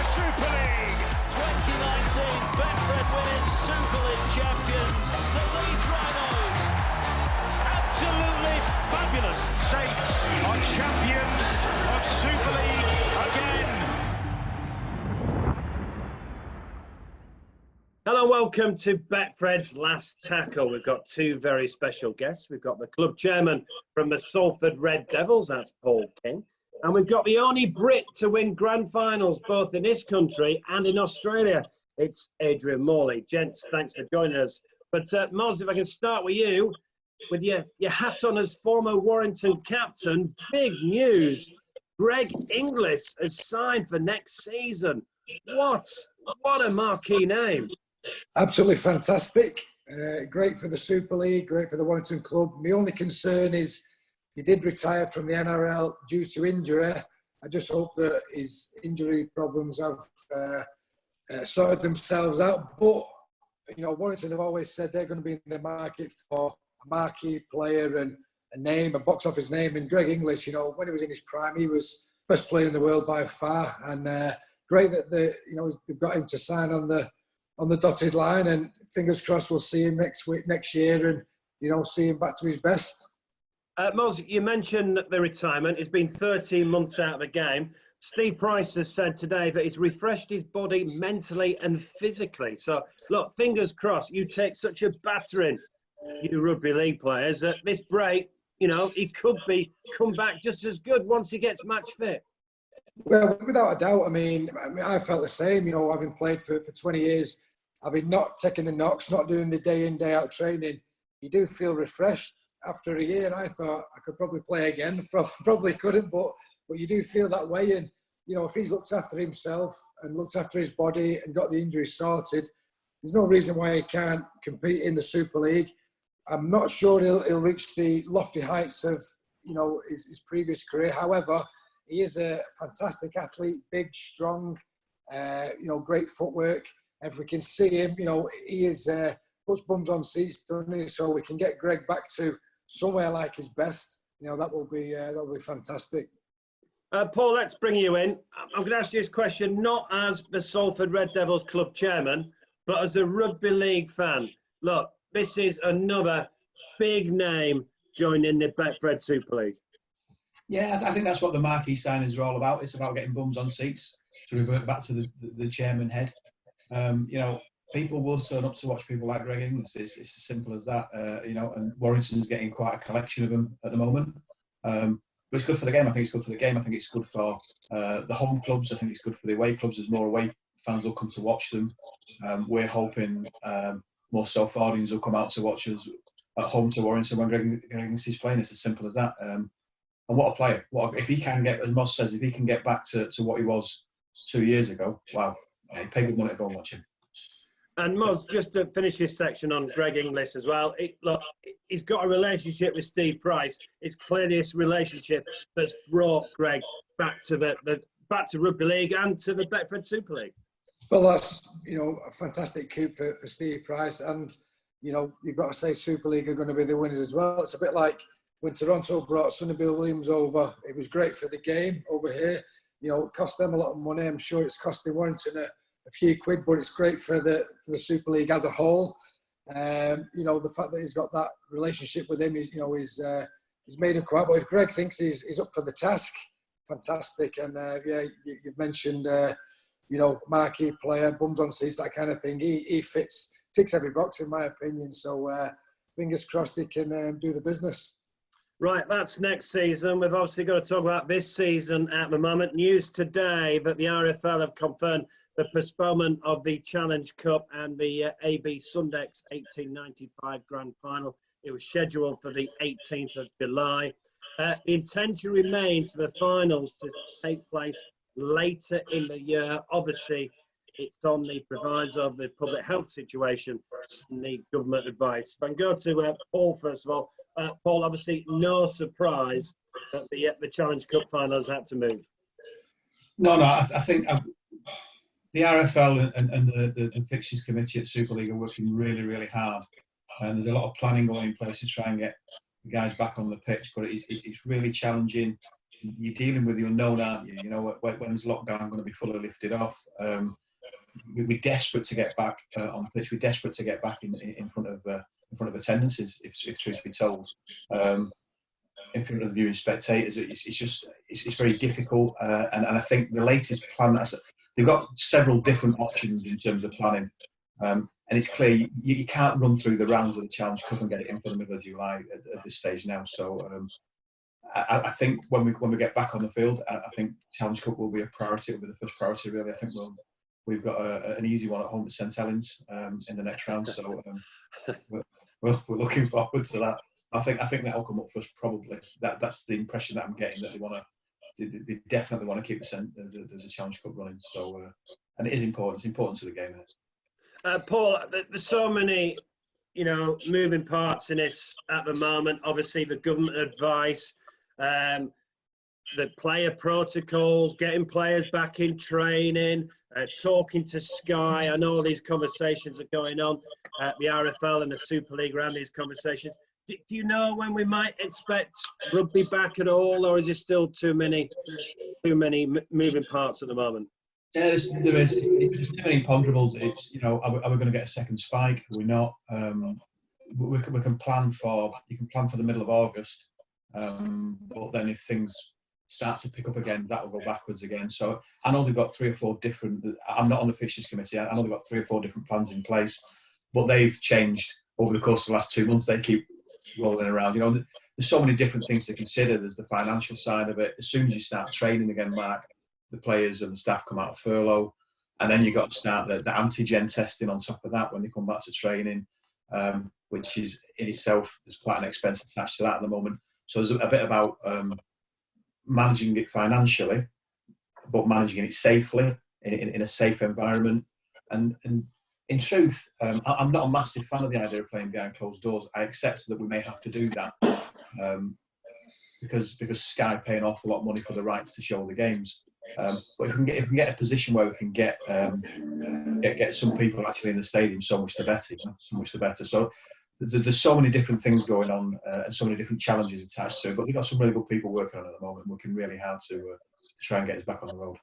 Super League. 2019 Betfred wins Super League champions. The Leeds Rhinos. Absolutely fabulous. Saints are champions of Super League again. Hello, welcome to Betfred's Last Tackle. We've got two very special guests. We've got the club chairman from the Salford Red Devils, that's Paul King. And we've got the only Brit to win grand finals, both in this country and in Australia. It's Adrian Morley. Gents, thanks for joining us. But Moz, if I can start with you, with your hat on as former Warrington captain, big news. Greg Inglis has signed for next season. What a marquee name. Absolutely fantastic. Great for the Super League, great for the Warrington club. My only concern is he did retire from the NRL due to injury. I just hope that his injury problems have sorted themselves out. But, you know, Warrington have always said they're going to be in the market for a marquee player and a name, a box office name. And Greg Inglis, you know, when he was in his prime, he was best player in the world by far. And great that they've got him to sign on the dotted line, and fingers crossed we'll see him next year, and see him back to his best. Moz, you mentioned the retirement. He's been 13 months out of the game. Steve Price has said today that he's refreshed his body mentally and physically. So, look, fingers crossed. You take such a battering, you rugby league players, that this break, he could come back just as good once he gets match fit. Well, without a doubt. I mean, I felt the same. Having played for 20 years, having not taken the knocks, not doing the day in, day out training, you do feel refreshed after a year. And I thought I could probably play again. Probably couldn't, but you do feel that way. And, if he's looked after himself and looked after his body and got the injury sorted, there's no reason why he can't compete in the Super League. I'm not sure he'll reach the lofty heights of, his previous career. However, he is a fantastic athlete, big, strong, great footwork. And if we can see him, he is puts bums on seats, doesn't he? So we can get Greg back to somewhere like his best. That will be fantastic. Paul, let's bring you in. I'm going to ask you this question not as the Salford Red Devils club chairman, but as a rugby league fan. Look, this is another big name joining the Betfred Super League. Yeah, I think that's what the marquee signings are all about. It's about getting bums on seats, to revert back to the chairman head. People will turn up to watch people like Greg Inglis. It's as simple as that, and Warrington's getting quite a collection of them at the moment. But it's good for the game. I think it's good for the game. I think it's good for the home clubs. I think it's good for the away clubs. There's more away fans will come to watch them. We're hoping more Salfordians will come out to watch us at home to Warrington when Greg Inglis is playing. It's as simple as that. And what a player. If he can get, as Moss says, if he can get back to what he was 2 years ago, wow. He paid good money to go and watch him. And Moz, just to finish this section on Greg Inglis as well, he's got a relationship with Steve Price. It's clearly this relationship that's brought Greg back to back to rugby league and to the Betfred Super League. Well, that's a fantastic coup for Steve Price, and you've got to say Super League are going to be the winners as well. It's a bit like when Toronto brought Sonny Bill Williams over. It was great for the game over here. It cost them a lot of money. I'm sure it's costing Warrington a few quid, but it's great for the Super League as a whole. The fact that he's got that relationship with him, he's made him come out. But if Greg thinks he's up for the task, fantastic. And you've mentioned, marquee player, bums on seats, that kind of thing. He ticks every box in my opinion. So fingers crossed he can do the business. Right, that's next season. We've obviously got to talk about this season at the moment. News today that the RFL have confirmed the postponement of the Challenge Cup and the AB Sundex 1895 Grand Final. It was scheduled for the 18th of July. The intention remains for the finals to take place later in the year. Obviously, it's on the proviso of the public health situation and the government advice. If I can go to Paul first of all. Paul, obviously, no surprise that the Challenge Cup finals had to move. No, I think the RFL and the fixtures committee at Super League are working really, really hard. And there's a lot of planning going in place to try and get the guys back on the pitch. But it's really challenging you're dealing with the unknown, aren't you? You know, when's lockdown going to be fully lifted off? We're desperate to get back on the pitch. We're desperate to get back in front of attendances, if truth be told. In front of the viewing spectators, it's very difficult. And I think the latest plan, they've got several different options in terms of planning. And it's clear you can't run through the rounds of the Challenge Cup and get it in for the middle of July at this stage now. So I think when we get back on the field, I think Challenge Cup will be a priority. It will be the first priority, really. I think we've got an easy one at home at St Helens in the next round. So we're looking forward to that. I think that'll come up first, probably. That's the impression that I'm getting, that they definitely want to keep the Challenge Cup running. So and it is important. It's important to the game. Paul, there's so many, moving parts in this at the moment. Obviously, the government advice, the player protocols, getting players back in training, talking to Sky. I know all these conversations are going on at the RFL and the Super League around these conversations. Do you know when we might expect rugby back at all, or is there still too many moving parts at the moment? Yeah, there's too many imponderables. It's, are we going to get a second spike? Are we not? We can plan for the middle of August, but then if things start to pick up again, that will go backwards again. So I know they've got 3 or 4 different. I'm not on the fixtures committee. I know they've got 3 or 4 different plans in place, but they've changed over the course of the last 2 months. They keep rolling around. There's so many different things to consider. There's the financial side of it. As soon as you start training again, Mark, the players and the staff come out of furlough, and then you've got to start the antigen testing on top of that when they come back to training, which is in itself, there's quite an expense attached to that at the moment. So there's a bit about managing it financially, but managing it safely in a safe environment. And in truth, I'm not a massive fan of the idea of playing behind closed doors. I accept that we may have to do that because Sky pay an awful lot of money for the rights to show the games. But if we can get a position where we can get some people actually in the stadium, so much the better. So much the better. So there's so many different things going on and so many different challenges attached to it. But we've got some really good people working on it at the moment. Working really hard to try and get us back on the road.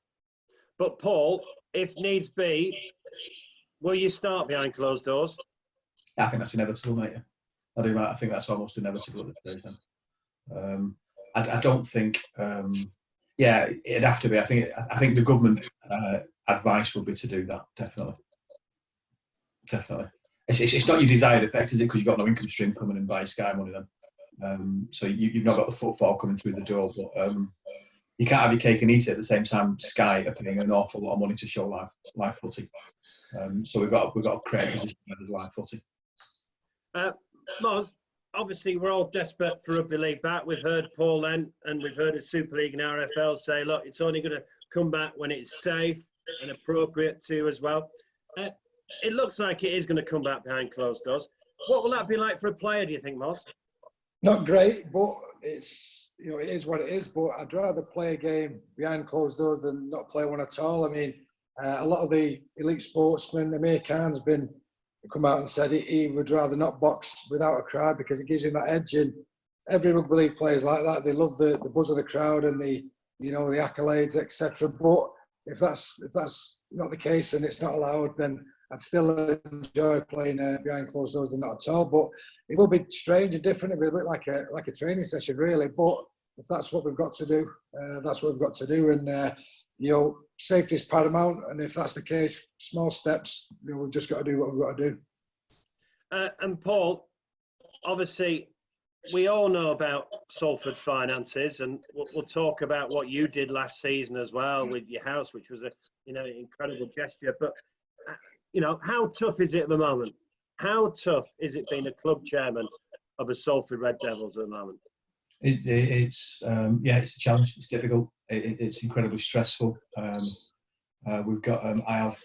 But Paul, if needs be, will you start behind closed doors? I think that's inevitable, mate. I do. I think that's almost inevitable at this stage. Then I don't think. Yeah, it'd have to be. I think the government advice would be to do that. Definitely. It's not your desired effect, is it? Because you've got no income stream coming in by Sky money then. So you've not got the footfall coming through the door. But you can't have your cake and eat it at the same time. Sky are paying an awful lot of money to show live footy. So we've got to create a position where there's live footy. Moz, obviously we're all desperate for rugby league back. We've heard Paul then, and we've heard the Super League and RFL say, look, it's only going to come back when it's safe and appropriate too as well. It looks like it is going to come back behind closed doors. What will that be like for a player, do you think, Moz? Not great, but it's it is what it is. But I'd rather play a game behind closed doors than not play one at all. I mean, a lot of the elite sportsmen, Amir Khan's come out and said he would rather not box without a crowd because it gives him that edge. And every rugby league player is like that. They love the buzz of the crowd and the accolades, etc. But if that's not the case and it's not allowed, then I'd still enjoy playing behind closed doors than not at all. But it will be strange and different. It'll be a bit like a training session, really. But if that's what we've got to do, that's what we've got to do. And safety is paramount. And if that's the case, small steps. We've just got to do what we've got to do. And Paul, obviously, we all know about Salford's finances, and we'll talk about what you did last season as well with your house, which was an incredible gesture. But how tough is it at the moment? How tough is it being a club chairman of the Salford Red Devils at the moment? It's a challenge. It's difficult. It's incredibly stressful. We've got I have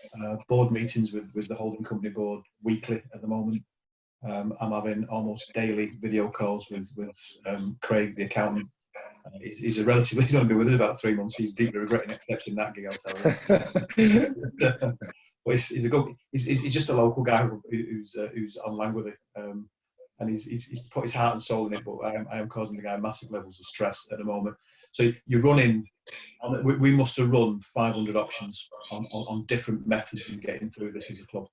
board meetings with the holding company board weekly at the moment. I'm having almost daily video calls with Craig, the accountant. He's only been with us about 3 months. He's deeply regretting accepting that gig, I'll tell you. But he's just a local guy who's on Langworthy. and he's put his heart and soul in it. But I am causing the guy massive levels of stress at the moment. So you're running. We must have run 500 options on different methods in getting through this as a club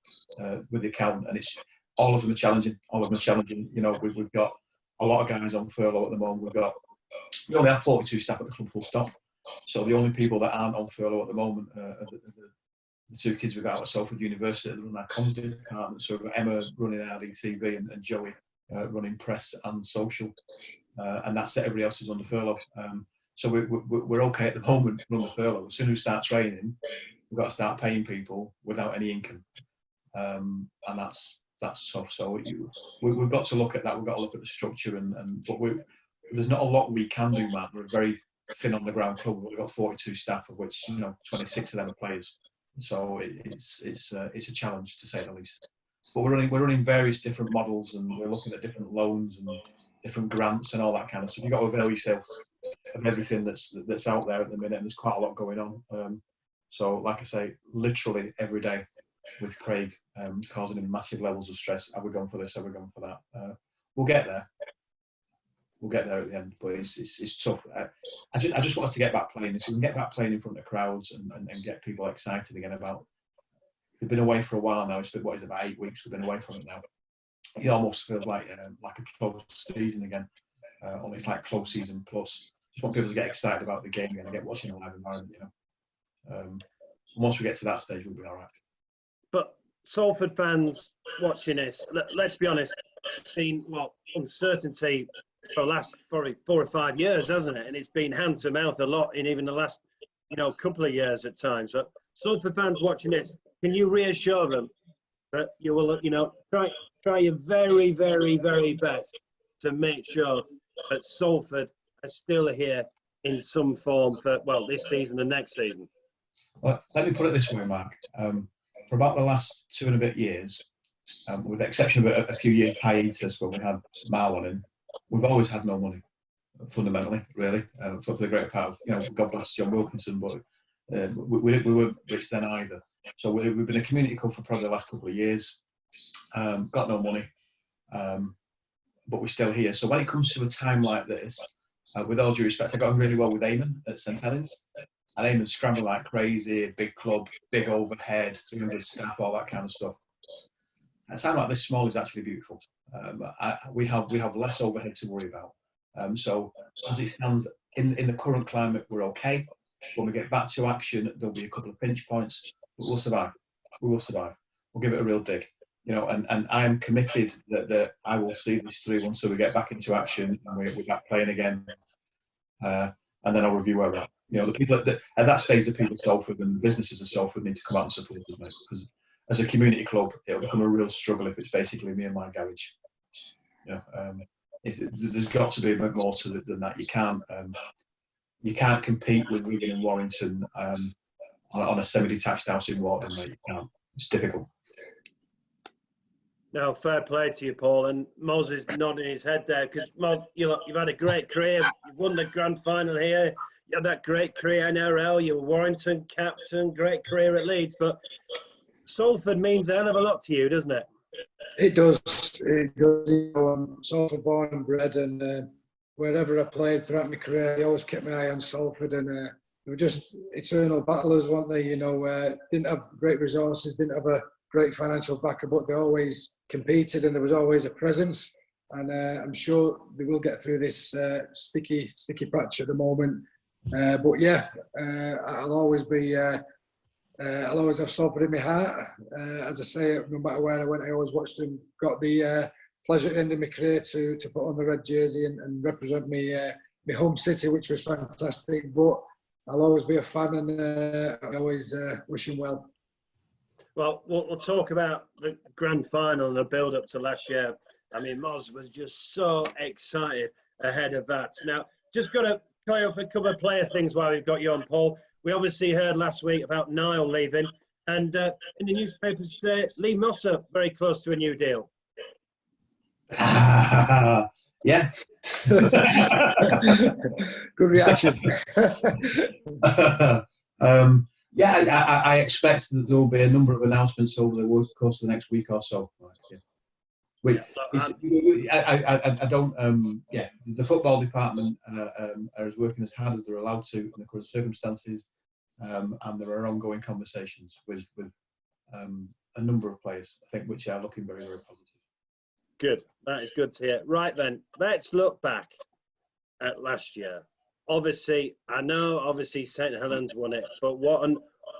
with the account, and it's all of them are challenging. All of them are challenging. You know, we've got a lot of guys on furlough at the moment. We only have 42 staff at the club, full stop. So the only people that aren't on furlough at the moment are the two kids we've got out of Salford University that run our comms department. So we've got Emma running RDTV and Joey running press and social, and that's it. Everybody else is on the furlough. So we're okay at the moment on the furlough. As soon as we start training, we've got to start paying people without any income, and that's tough. So we've got to look at that. We've got to look at the structure, but there's not a lot we can do, Matt. We're a very thin on the ground club. We've got 42 staff, of which 26 of them are players. So it's a challenge, to say the least. But we're running various different models, and we're looking at different loans and different grants and all that kind of stuff. You've got to avail yourself of everything that's out there at the minute, and there's quite a lot going on. So, like I say, literally every day with Craig causing him massive levels of stress. Are we going for this? Are we going for that? We'll get there. We'll get there at the end, but it's tough. I just want us to get back playing. So we can get back playing in front of crowds and get people excited again about. We've been away for a while now. It's been, about 8 weeks we've been away from it now. It almost feels like a close season again. Only it's like close season plus. Just want people to get excited about the game again and get watching a live environment. Once we get to that stage, we'll be all right. But Salford fans watching this, let's be honest, seen uncertainty for the last 4 or 5 years, hasn't it? And it's been hand to mouth a lot in even the last couple of years at times. But Salford fans watching this, can you reassure them that you will try your very, very, very best to make sure that Salford are still here in some form for this season and next season? Well, let me put it this way, Mark. For about the last 2 and a bit years, with the exception of a few years hiatus when we had Marlon in, we've always had no money, fundamentally, really, for the greater part of, God bless John Wilkinson, but we weren't rich then either. So we've been a community club for probably the last couple of years, got no money, but we're still here. So when it comes to a time like this, with all due respect, I got on really well with Eamon at St Helens. And Eamon's scrambling like crazy, big club, big overhead, 300 staff, all that kind of stuff. At a time like this, small is actually beautiful. We have less overhead to worry about. So as it stands, in the current climate, we're okay. When we get back to action, there'll be a couple of pinch points, but we'll survive. We will survive. We'll give it a real dig. And I am committed that I will see this through until we get back into action and we're back playing again. And then I'll review where we're at. The people at that stage, the people of Salford and the businesses of Salford need to come out and support us, mate, because as a community club, it'll become a real struggle if it's basically me and my garage. There's got to be a bit more to it than that. You can't compete with Wigan and Warrington on a semi-detached house in Wharton, mate. You can't. It's difficult. No, fair play to you, Paul. And Moz is nodding his head there because Moz, you've had a great career. You've won the grand final here. You had that great career in NRL. You were Warrington captain, great career at Leeds. But Salford means a hell of a lot to you, doesn't it? It does. It does. I'm Salford born and bred, and wherever I played throughout my career, I always kept my eye on Salford, and they were just eternal battlers, weren't they? Didn't have great resources, didn't have a great financial backer, but they always competed, and there was always a presence. And I'm sure they will get through this sticky patch at the moment. But yeah, I'll always have Salford in my heart. As I say, no matter where I went, I always watched them. Got the pleasure at the end of my career to put on the red jersey and represent my home city, which was fantastic. But I'll always be a fan, and I always wish him well. Well, we'll talk about the grand final and the build-up to last year. I mean, Moz was just so excited ahead of that. Now, just got to clear up a couple of player things while we've got you on, Paul. We obviously heard last week about Niall leaving, and in the newspapers today, Lee Mosser very close to a new deal. Yeah. Good reaction. I expect that there will be a number of announcements over the course of the next week or so. Yeah. I don't. Yeah, the football department are working as hard as they're allowed to in the current circumstances, and there are ongoing conversations with a number of players, I think, which are looking very, very positive. Good. That is good to hear. Right then, let's look back at last year. Obviously, I know St Helens won it, but what an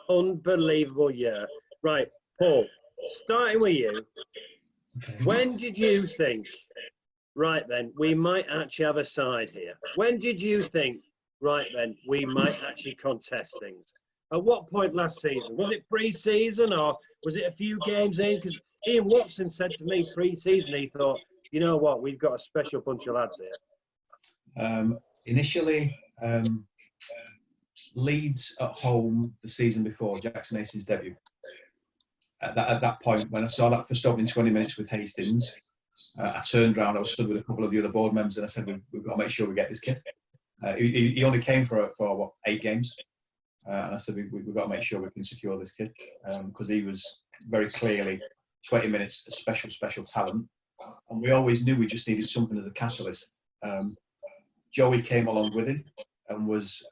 unbelievable year. Right, Paul, starting with you, when did you think, right then, we might actually have a side here? When did you think, right then, we might actually contest things? At what point last season? Was it pre-season or was it a few games in? Because Ian Watson said to me pre-season, he thought, you know what, we've got a special bunch of lads here. Initially, Leeds at home the season before, Jackson Hastings' debut. At that point, when I saw that first opening 20 minutes with Hastings, I turned around, I was stood with a couple of the other board members, and I said, we've got to make sure we get this kid. He only came for what, 8 games? And I said, we've got to make sure we can secure this kid, because he was very clearly 20 minutes a special talent. And we always knew we just needed something as a catalyst. Joey came along with him and was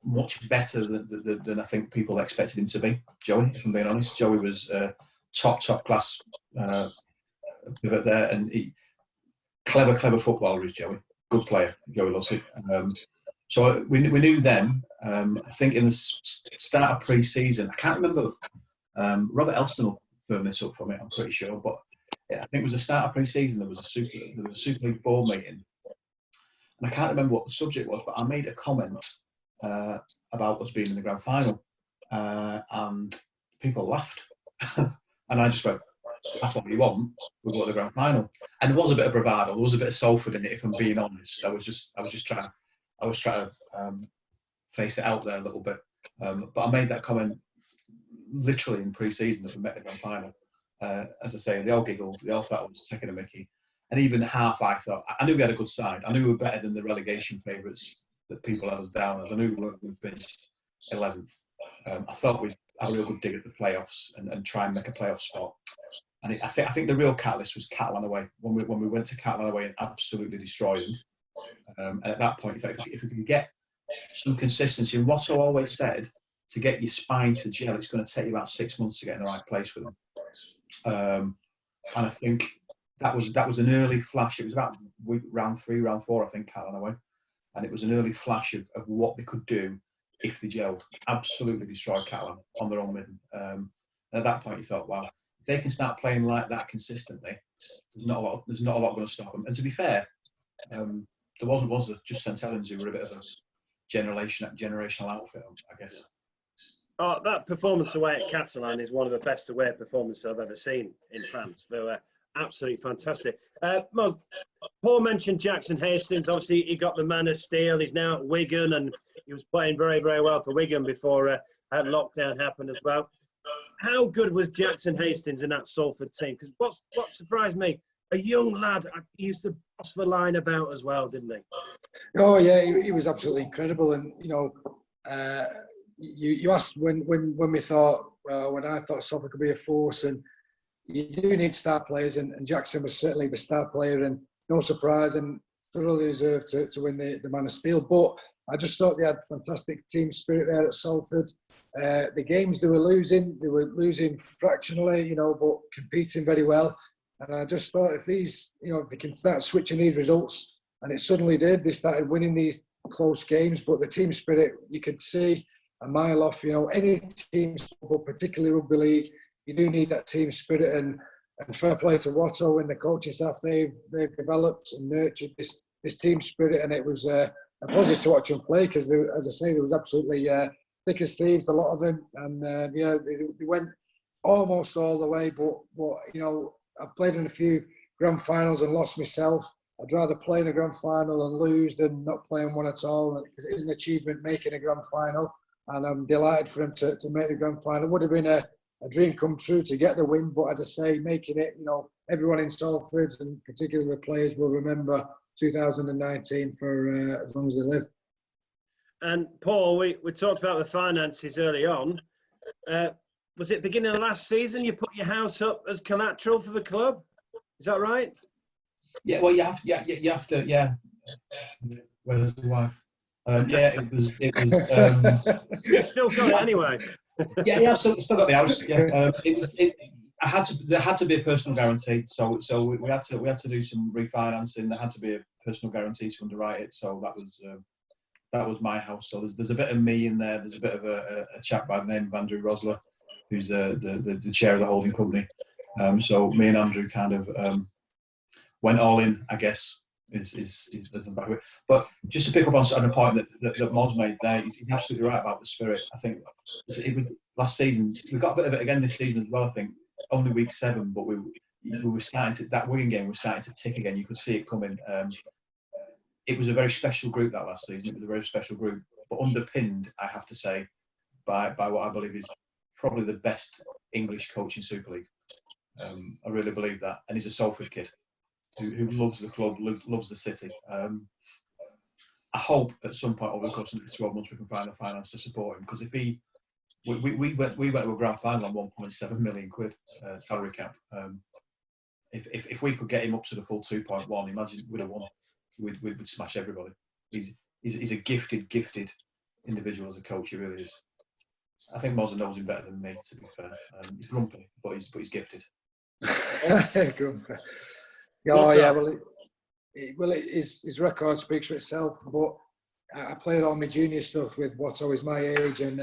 much better than I think people expected him to be. Joey, if I'm being honest, Joey was top class pivot there, and clever footballer is Joey. Good player, Joey loves it. So we knew then. I think in the start of pre-season, I can't remember. Robert Elston will firm this up for me, I'm pretty sure, but I think it was the start of pre-season. There was a Super League board meeting, and I can't remember what the subject was, but I made a comment about us being in the grand final, and people laughed, and I just went, "That's what we want. We want the grand final." And there was a bit of bravado, there was a bit of Salford in it. If I'm being honest, I was just trying to face it out there a little bit. But I made that comment literally in pre-season that we met the grand final. As I say, they all giggled, they all thought I was taking a mickey. And even half, I thought, I knew we had a good side. I knew we were better than the relegation favourites that people had us down as. I knew we were going to finish 11th. I thought we'd have a real good dig at the playoffs and try and make a playoff spot. And I think the real catalyst was Catalan away. When we went to Catalan away and absolutely destroyed them. And at that point, if we can get some consistency, and Watto always said, to get your spine to gel, it's going to take you about 6 months to get in the right place with them. And I think that was an early flash. It was about round 3, round 4, I think, Catalan away. And it was an early flash of what they could do if they gelled. Absolutely destroyed Catalan on their own midden. And at that point, you thought, wow, if they can start playing like that consistently, there's not a lot going to stop them. And to be fair, there was just St Helens who were a bit of a generational outfit, I guess. Oh, that performance away at Catalan is one of the best away performances I've ever seen in France. They were absolutely fantastic. Paul mentioned Jackson Hastings. Obviously, he got the Man of Steel. He's now at Wigan, and he was playing very, very well for Wigan before lockdown happened as well. How good was Jackson Hastings in that Salford team? Because what surprised me, a young lad, he used to boss the line about as well, didn't he? Oh yeah, he was absolutely incredible. And you asked when we thought, well, when I thought Salford could be a force, and you do need star players, and Jackson was certainly the star player, and no surprise, and thoroughly deserved to win the Man of Steel. But I just thought they had fantastic team spirit there at Salford. The games they were losing fractionally, but competing very well. And I just thought if they can start switching these results, and it suddenly did, they started winning these close games. But the team spirit, you could see a mile off. Any team, but particularly rugby league, you do need that team spirit. And fair play to Watto and the coaching staff. They've developed and nurtured this team spirit, and it was a pleasure to watch them play because, as I say, there was absolutely thick as thieves, a lot of them, and they went almost all the way. But I've played in a few grand finals and lost myself. I'd rather play in a grand final and lose than not playing one at all, because it is an achievement making a grand final, and I'm delighted for him to make the grand final. It would have been a dream come true to get the win, but as I say, making it, everyone in Salford, and particularly the players, will remember 2019 for as long as they live. And Paul, we talked about the finances early on. was it beginning of last season you put your house up as collateral for the club? Is that right? Yeah, well, you have to, yeah. Where's the wife? Yeah, it was. You still got it anyway. Yeah, I've still got the house. Yeah, there had to be a personal guarantee. So we had to do some refinancing. There had to be a personal guarantee to underwrite it. So that was my house. So there's a bit of me in there. There's a bit of a chap by the name of Andrew Rosler, who's the chair of the holding company. So me and Andrew kind of went all in, I guess. Is back. But just to pick up on a point that Mod made there, he's absolutely right about the spirit. I think it was last season. We got a bit of it again this season as well. I think only week 7, but we were starting to, that Wigan game was starting to tick again. You could see it coming. It was a very special group that last season. It was a very special group, but underpinned, I have to say, by what I believe is probably the best English coach in Super League. I really believe that, and he's a Salford kid who loves the club, loves the city. I hope at some point over the course of the 12 months we can find the finance to support him, because if we went to a grand final on 1.7 million quid salary cap. If we could get him up to the full 2.1, imagine we'd have won. We'd smash everybody. He's a gifted individual as a coach. He really is. I think Moser knows him better than me, to be fair. He's grumpy, but he's gifted. Grumpy. Oh yeah, well, his record speaks for itself. But I played all my junior stuff with what's always my age, and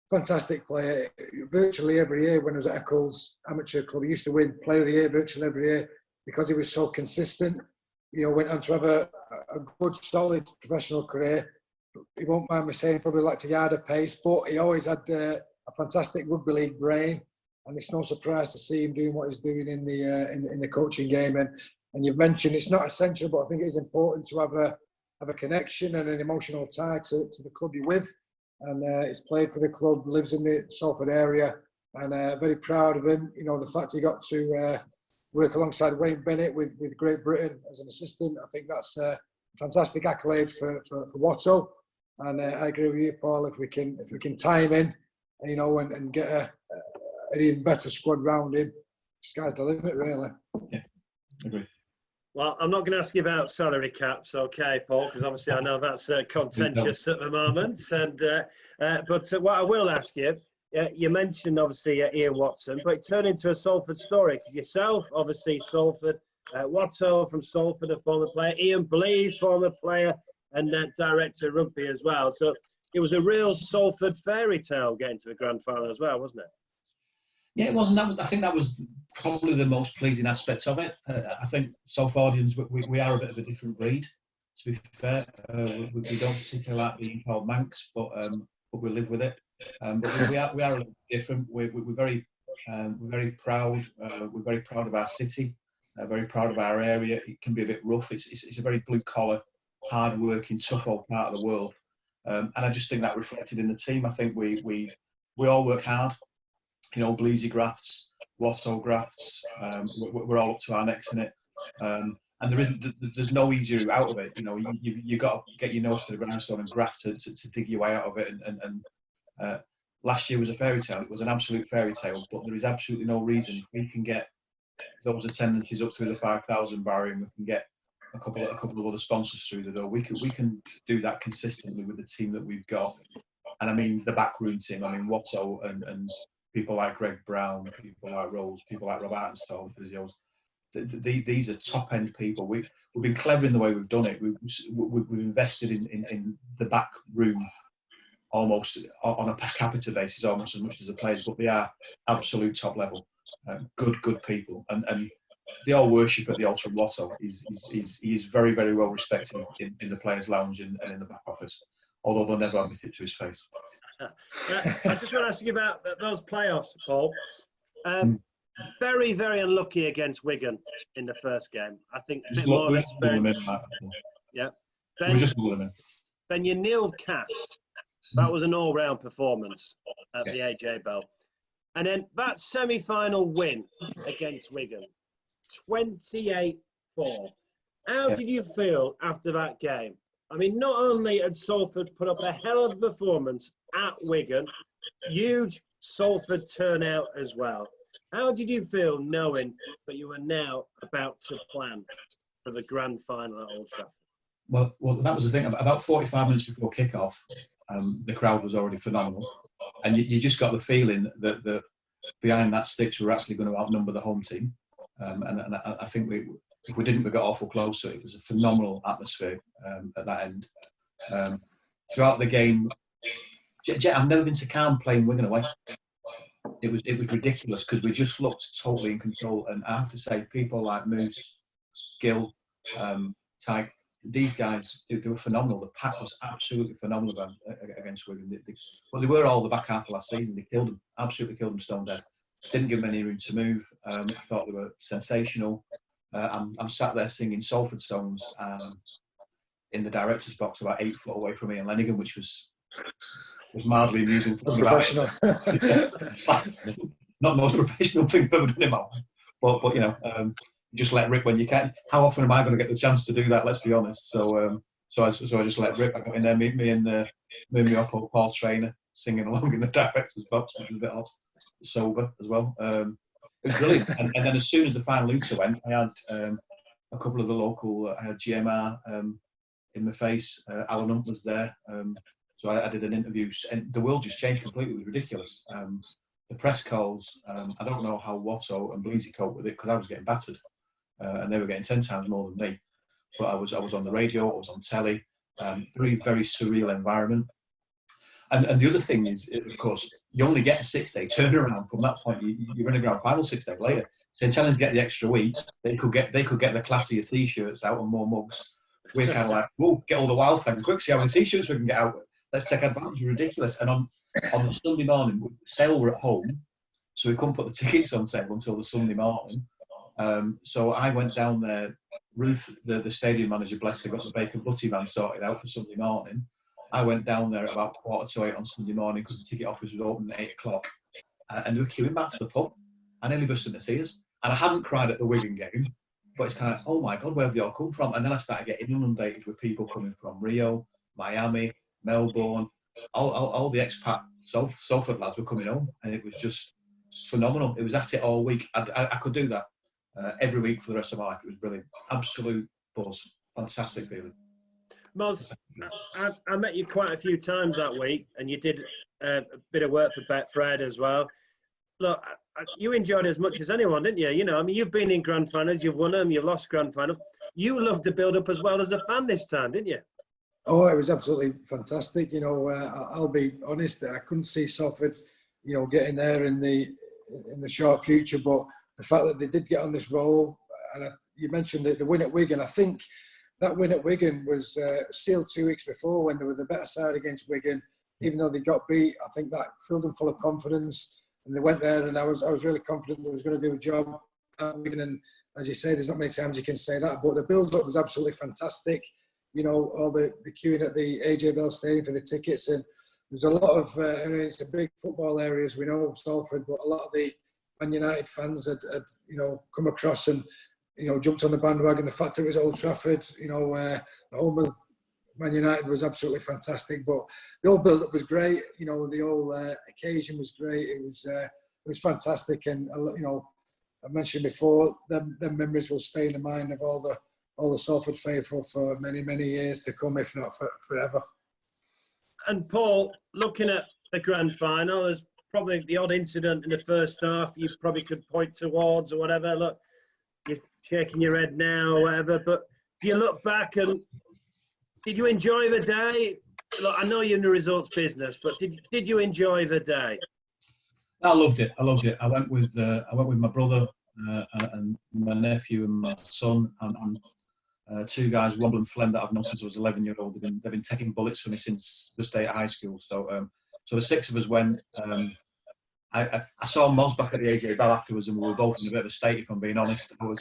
fantastic player. Virtually every year when I was at Eccles Amateur Club, he used to win Player of the Year virtually every year because he was so consistent. You know, went on to have a good, solid professional career. He won't mind me saying, probably like to yard a pace, but he always had a fantastic rugby league brain. And it's no surprise to see him doing what he's doing in the coaching game. And you've mentioned it's not essential, but I think it is important to have a connection and an emotional tie to the club you're with. And he's played for the club, lives in the Salford area, and very proud of him. You know, the fact he got to work alongside Wayne Bennett with Great Britain as an assistant, I think that's a fantastic accolade for Watto. And I agree with you, Paul. If we can tie him in, you know, and get an even better squad round him, sky's the limit, really. Yeah, agree. Well, I'm not going to ask you about salary caps, okay, Paul, because obviously I know that's contentious at the moment. But what I will ask you, you mentioned obviously Ian Watson, but it turned into a Salford story, because yourself, obviously Salford, Watto from Salford, a former player, Ian Blease, former player, and director of rugby as well. So it was a real Salford fairy tale getting to the grand final as well, wasn't it? Yeah, it was, and I think that was probably the most pleasing aspect of it. I think Salfordians, we are a bit of a different breed, to be fair. We don't particularly like being called Manx, but we live with it. But we are a little bit different. We're very proud. We're very proud of our city. Very proud of our area. It can be a bit rough. It's a very blue collar, hard working, tough old part of the world. And I just think that reflected in the team. I think we all work hard. You know, Bleasy grafts, Watto grafts. We're all up to our necks in it, and there's no easy route out of it. You know, you got to get your nose to the grindstone and graft to dig your way out of it. And last year was a fairy tale. It was an absolute fairy tale. But there is absolutely no reason if we can get those attendances up through the 5,000 barrier, and we can get a couple of other sponsors through the door. We can do that consistently with the team that we've got. And I mean the backroom team. I mean Watto and people like Greg Brown, people like Rose, people like Rob Artenstall, physios. These are top-end people. We've been clever in the way we've done it. We've invested in the back room almost on a per capita basis, almost as much as the players, but they are absolute top level, good people. And they all worship at the altar of Watto. He is very, very well respected in the players' lounge and in the back office, although they'll never admit it to his face. I just want to ask you about those playoffs, Paul. Very, very unlucky against Wigan in the first game. I think a bit more experience. Yeah. Then you nailed Cass. That was an all-round performance at the AJ Bell. And then that semi-final win against Wigan, 28-4. How did you feel after that game? I mean, not only had Salford put up a hell of a performance at Wigan, huge Salford turnout as well. How did you feel knowing that you were now about to plan for the grand final at Old Trafford? Well, that was the thing. About 45 minutes before kick-off, the crowd was already phenomenal. And you just got the feeling that behind that sticks were actually going to outnumber the home team. And I think if we didn't, we got awful close. So it was a phenomenal atmosphere at that end. Throughout the game, I've never been so calm playing Wigan away. It was ridiculous because we just looked totally in control. And I have to say, people like Moose, Gill, Tyke, these guys, they were phenomenal. The pack was absolutely phenomenal against Wigan. They were all the back half of last season. They killed them, absolutely killed them stone dead. Didn't give them any room to move. I thought they were sensational. I'm sat there singing Salford songs in the director's box about 8 foot away from Ian Lenigan, which was mildly amusing. Professional. Not the most professional thing I've ever done in my life. But you know, just let rip when you can. How often am I going to get the chance to do that? Let's be honest. So I just let rip. I got in there, me and my oppo Paul Trainer singing along in the director's box, which was a bit odd, sober as well. It was brilliant. and then as soon as the final Uta went, I had a couple of the local. I had GMR in my face. Alan Hunt was there. So I did an interview, and the world just changed completely. It was ridiculous. The press calls, I don't know how Watto and Bleasy coped with it because I was getting battered. And they were getting 10 times more than me. But I was on the radio, I was on telly, very, very surreal environment. And the other thing is, of course, you only get a 6-day turnaround from that point. You're in a grand final 6 days later. So tell them to get the extra week, they could get the classier T-shirts out and more mugs. We're kind of like, we'll get all the wild flags quick, see how many T-shirts we can get out. Let's take advantage. It's ridiculous. And on the Sunday morning, sale were at home, so we couldn't put the tickets on sale until the Sunday morning. So I went down there. Ruth, the stadium manager, bless her, got the bacon butty van sorted out for Sunday morning. I went down there at about 7:45 on Sunday morning because the ticket office was open at 8 o'clock. And we were queuing back to the pub. I nearly burst into tears. And I hadn't cried at the Wigan game, but it's kind of, oh my God, where have they all come from? And then I started getting inundated with people coming from Rio, Miami, Melbourne, all the expat Salford lads were coming home. And it was just phenomenal. It was at it all week. I could do that every week for the rest of my life. It was brilliant. Absolute buzz. Fantastic feeling. Moz, I met you quite a few times that week, and you did a bit of work for Betfred as well. Look, you enjoyed it as much as anyone, didn't you? You know, I mean, you've been in grand finals, you've won them, you've lost grand finals. You loved the build-up as well as a fan this time, didn't you? Oh, it was absolutely fantastic. You know, I'll be honest, I couldn't see Salford, you know, getting there in the short future, but the fact that they did get on this roll, and you mentioned the win at Wigan, I think that win at Wigan was sealed 2 weeks before when they were the better side against Wigan. Even though they got beat, I think that filled them full of confidence, and they went there, and I was really confident they was going to do a job at Wigan. And as you say, there's not many times you can say that, but the build-up was absolutely fantastic. You know, all the queuing at the AJ Bell Stadium for the tickets, and there's a lot of, I mean, it's a big football area, as we know, Salford, but a lot of the Man United fans had you know, come across and, you know, jumped on the bandwagon. The fact it was Old Trafford, you know, the home of Man United was absolutely fantastic, but the whole build-up was great. You know, the whole occasion was great. It was fantastic, and you know, I mentioned before, them memories will stay in the mind of all the Salford faithful for many, many years to come, if not forever. And Paul, looking at the grand final, there's probably the odd incident in the first half you probably could point towards or whatever. Look, you're shaking your head now or whatever, but do you look back and did you enjoy the day? Look, I know you're in the results business, but did you enjoy the day? I loved it. I went with my brother and my nephew and my son and two guys, Womble and Flem, that I've known since I was 11-year-old. They've been taking bullets for me since the day at high school. So the 6 of us went. I saw Moz back at the AJ Bell afterwards, and we were both in a bit of a state, if I'm being honest. I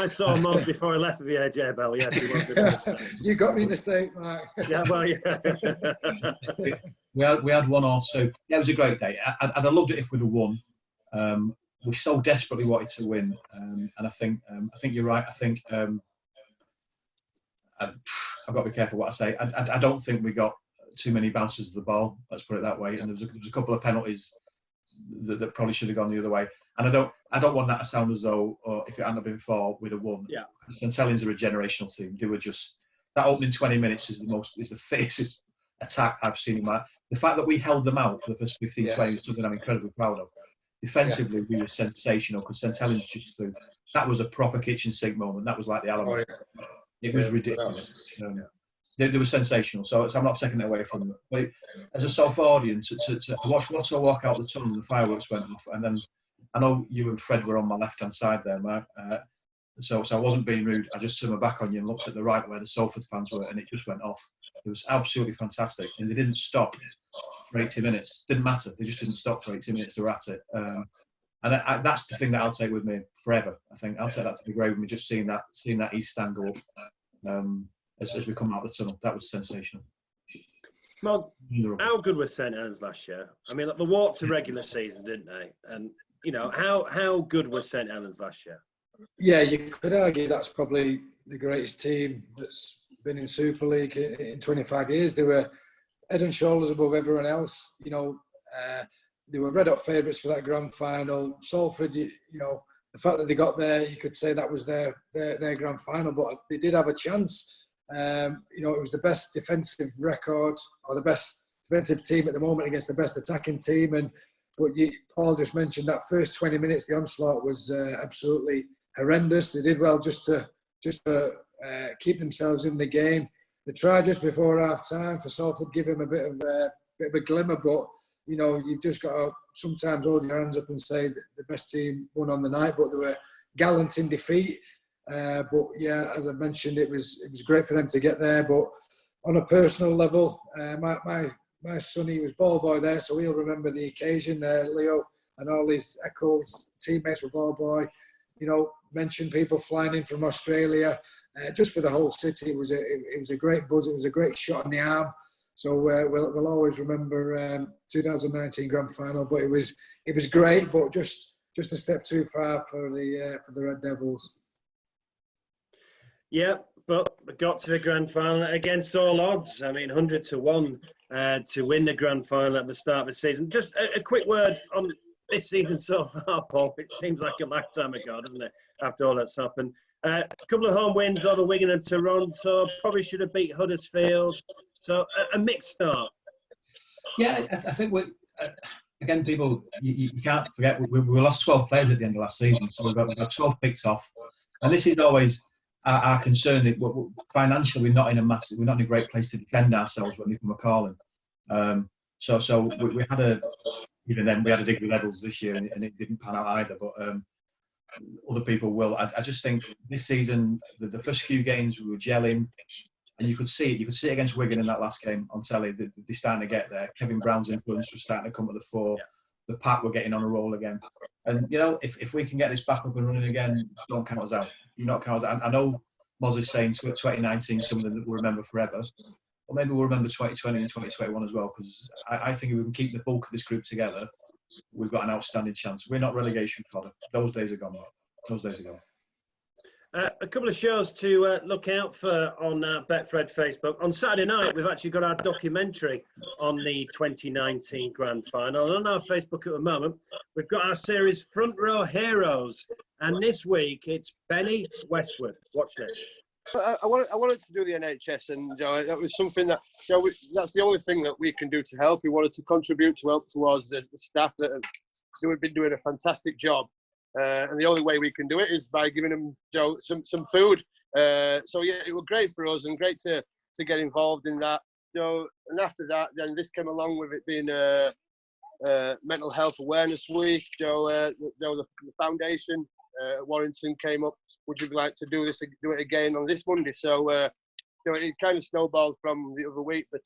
saw Moz before I left the AJ Bell. Yes, he was in a state. You got me in the state, Mark. Yeah, well, yeah. we had 1 or 2. Yeah, it was a great day. I'd have loved it if we'd have won. We so desperately wanted to win, and I think you're right. I think I've got to be careful what I say. I don't think we got too many bounces of the ball. Let's put it that way. And there was a couple of penalties that probably should have gone the other way. And I don't want that to sound as though if it hadn't been for, we'd have won. Yeah. And Sellings are a generational team. They were just that opening 20 minutes is the fiercest attack I've seen in my. The fact that we held them out for the first 15, 20 is something I'm incredibly proud of. Defensively, we were sensational because St Helens just threw. That was a proper kitchen sink moment. That was like the Alamo. It was ridiculous. They were sensational. So I'm not taking it away from them. But as a Salford audience, to watch Watto walk out the tunnel, the fireworks went off, and then I know you and Fred were on my left-hand side there, Mark. So I wasn't being rude. I just turned my back on you and looked at the right where the Salford fans were, and it just went off. It was absolutely fantastic, and they didn't stop for 80 minutes. Didn't matter. They just didn't stop for 80 minutes. They were at it. And that's the thing that I'll take with me forever. I think I'll take that to the grave with me. Just seeing that East Stand go up as we come out of the tunnel. That was sensational. Well, how good was St Helens last year? I mean, they walked a regular season, didn't they? And how good was St Helens last year? Yeah, you could argue that's probably the greatest team that's been in Super League in 25 years. They were head and shoulders above everyone else. They were red hot favourites for that grand final. Salford, the fact that they got there, you could say that was their grand final, but they did have a chance. It was the best defensive record or the best defensive team at the moment against the best attacking team. But Paul just mentioned that first 20 minutes, the onslaught was absolutely horrendous. They did well just to keep themselves in the game. They tried just before half time for Salford, give him a bit of a glimmer, but you've just got to sometimes hold your hands up and say that the best team won on the night, but they were gallant in defeat. But yeah, as I mentioned, it was great for them to get there. But on a personal level, my son, he was ball boy there, so he'll remember the occasion. Leo and all his Eccles teammates were ball boy. Mentioned people flying in from Australia, just for the whole city. It was a great buzz. It was a great shot in the arm. So we'll always remember 2019 grand final. But it was great, but just a step too far for the Red Devils. Yeah, but we got to the grand final against all odds. I mean, 100 to 1 to win the grand final at the start of the season. Just a quick word on this season so far, Paul. It seems like a lifetime ago, doesn't it, after all that's happened? A couple of home wins over Wigan and Toronto. Probably should have beat Huddersfield. So a mixed start. Yeah, I think again, people, you can't forget we lost 12 players at the end of last season, so we've got 12 picked off, and this is always our concern. Financially, we're not in a great place to defend ourselves when we come a calling. So we had even then we had a dig with Edels this year, and it didn't pan out either. But other people will. I just think this season, the first few games we were gelling. And you could see it. You could see it against Wigan in that last game on telly. They're starting to get there. Kevin Brown's influence was starting to come to the fore. Yeah. The pack were getting on a roll again. And, if we can get this back up and running again, don't count us out. Do not count us out. I know Moz is saying 2019 is something that we'll remember forever. Or maybe we'll remember 2020 and 2021 as well, because I think if we can keep the bulk of this group together, we've got an outstanding chance. We're not relegation fodder. Those days are gone. Those days are gone. A couple of shows to look out for on Betfred Facebook. On Saturday night, we've actually got our documentary on the 2019 Grand Final. And on our Facebook at the moment, we've got our series Front Row Heroes. And this week, it's Benny Westwood. Watch this. I wanted to do the NHS, and that was something that that's the only thing that we can do to help. We wanted to contribute to help towards the staff that have been doing a fantastic job. And the only way we can do it is by giving them some food. So yeah, it was great for us and great to get involved in that. And after that, then this came along with it being Mental Health Awareness Week. The foundation Warrington came up. Would you like to do it again on this Monday? So it kind of snowballed from the other week. But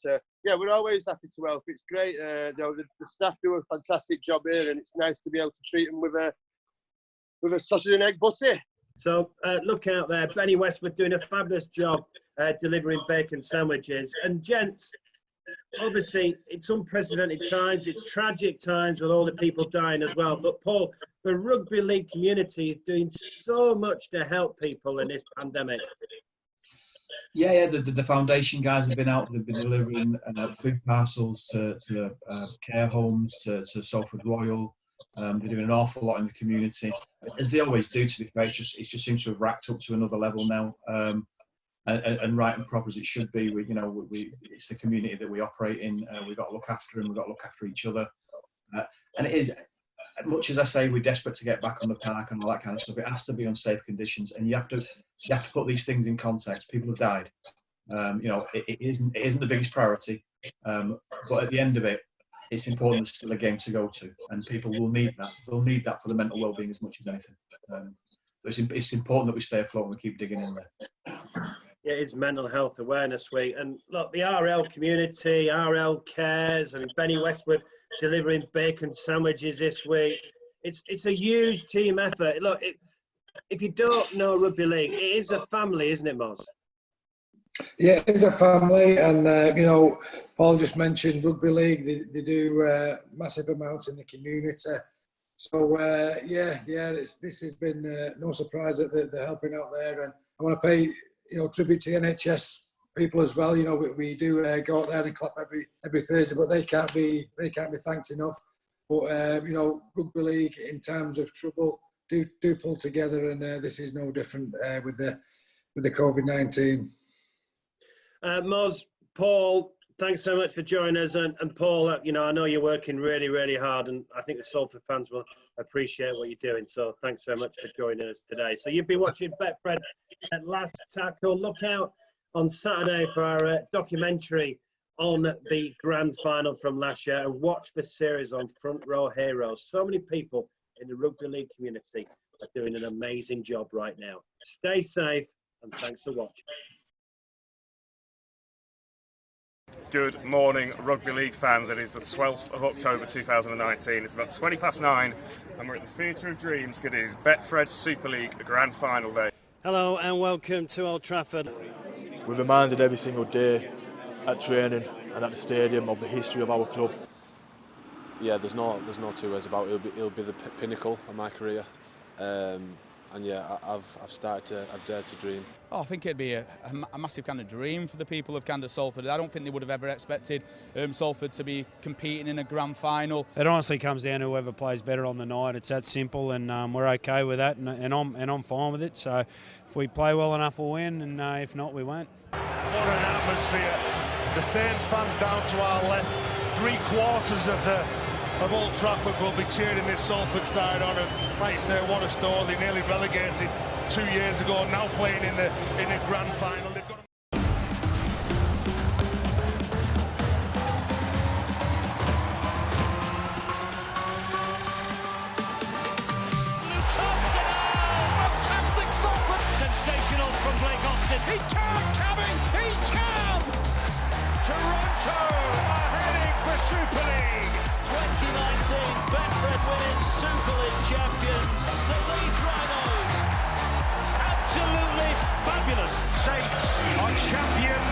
yeah, we're always happy to help. It's great. The staff do a fantastic job here, and it's nice to be able to treat them with a sausage and egg butty. So look out there. Benny Westwood doing a fabulous job delivering bacon sandwiches. And gents, obviously it's unprecedented times. It's tragic times with all the people dying as well. But Paul, the rugby league community is doing so much to help people in this pandemic. Yeah. The foundation guys have been out. They've been delivering food parcels to care homes, to Salford Royal. They're doing an awful lot in the community, as they always do. To be fair, it just seems to have racked up to another level now. And right and proper as it should be. It's the community that we operate in. We've got to look after them. We've got to look after each other. And it is, much as I say, we're desperate to get back on the park and all that kind of stuff. It has to be on safe conditions, and you have to put these things in context. People have died. It isn't the biggest priority, but at the end of it, it's important. It's still a game to go to, and people will need that. They'll need that for the mental well-being as much as anything. It's important that we stay afloat and we keep digging in there. Yeah, it is Mental Health Awareness Week. And look, the RL community, RL cares. I mean, Benny Westwood delivering bacon sandwiches this week. It's a huge team effort. Look, if you don't know rugby league, it is a family, isn't it, Moz? Yeah, it's a family, and Paul just mentioned rugby league. They do massive amounts in the community. So this has been no surprise that they're helping out there, and I want to pay tribute to the NHS people as well. We do go out there and clap every Thursday, but they can't be thanked enough. But rugby league in times of trouble do pull together, and this is no different with the COVID-19. Moz, Paul, thanks so much for joining us. And Paul, I know you're working really, really hard, and I think the Salford fans will appreciate what you're doing. So thanks so much for joining us today. So you've been watching Betfred at Last Tackle. Look out on Saturday for our documentary on the grand final from last year, and watch the series on Front Row Heroes. So many people in the rugby league community are doing an amazing job right now. Stay safe, and thanks for watching. Good morning, rugby league fans. It is the 12th of October 2019. It's about 9:20 and we're at the Theatre of Dreams. It is Betfred Super League Grand Final day. Hello and welcome to Old Trafford. We're reminded every single day at training and at the stadium of the history of our club. Yeah, there's no two ways about it. It'll be the pinnacle of my career. And yeah, I've dared to dream. I think it'd be a massive kind of dream for the people of kind of Salford. I don't think they would have ever expected Salford to be competing in a grand final. It honestly comes down to whoever plays better on the night. It's that simple, and we're okay with that, and I'm fine with it. So if we play well enough, we'll win, and if not, we won't. What an atmosphere. The Saints fans down to our left. 3/4 of Old Trafford will be cheering this Salford side on, and like you say, what a story. They nearly relegated 2 years ago, now playing in the grand final. They've got Fantastic stop! Sensational from Blake Austin. He can, Cabin! He can! Toronto are heading for Super League. 2019 Betfred winning Super League champions. The Leeds Rhinos. Absolutely fabulous. Saints are champions